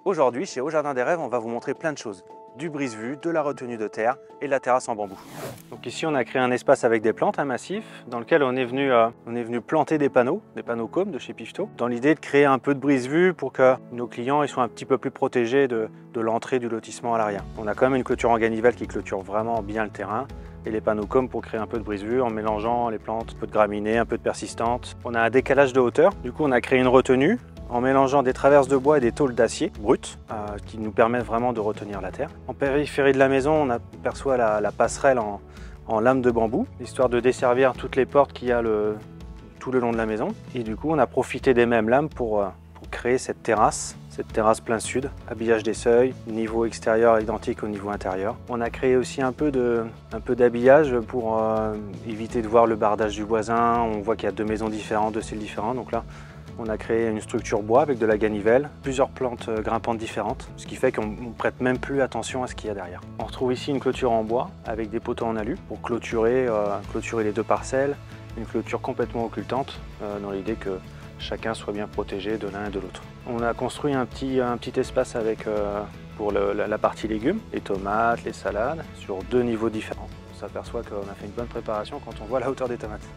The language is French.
Aujourd'hui, chez Au Jardin des Rêves, on va vous montrer plein de choses. Du brise-vue, de la retenue de terre et de la terrasse en bambou. Donc ici, on a créé un espace avec des plantes, un massif, dans lequel on est venu planter des panneaux cômes de chez Pifto, dans l'idée de créer un peu de brise-vue pour que nos clients ils soient un petit peu plus protégés de l'entrée du lotissement à l'arrière. On a quand même une clôture en ganivelle qui clôture vraiment bien le terrain, et les panneaux cômes pour créer un peu de brise-vue en mélangeant les plantes, un peu de graminées, un peu de persistantes. On a un décalage de hauteur, du coup on a créé une retenue en mélangeant des traverses de bois et des tôles d'acier brutes qui nous permettent vraiment de retenir la terre. En périphérie de la maison, on aperçoit la passerelle en lame de bambou, histoire de desservir toutes les portes qu'il y a tout le long de la maison. Et du coup, on a profité des mêmes lames pour créer cette terrasse plein sud, habillage des seuils, niveau extérieur identique au niveau intérieur. On a créé aussi un peu d'habillage pour éviter de voir le bardage du voisin. On voit qu'il y a deux maisons différentes, deux styles différents, donc là, on a créé une structure bois avec de la ganivelle, plusieurs plantes grimpantes différentes, ce qui fait qu'on ne prête même plus attention à ce qu'il y a derrière. On retrouve ici une clôture en bois avec des poteaux en alu pour clôturer les deux parcelles, une clôture complètement occultante dans l'idée que chacun soit bien protégé de l'un et de l'autre. On a construit un petit espace pour la partie légumes, les tomates, les salades, sur deux niveaux différents. On s'aperçoit qu'on a fait une bonne préparation quand on voit la hauteur des tomates.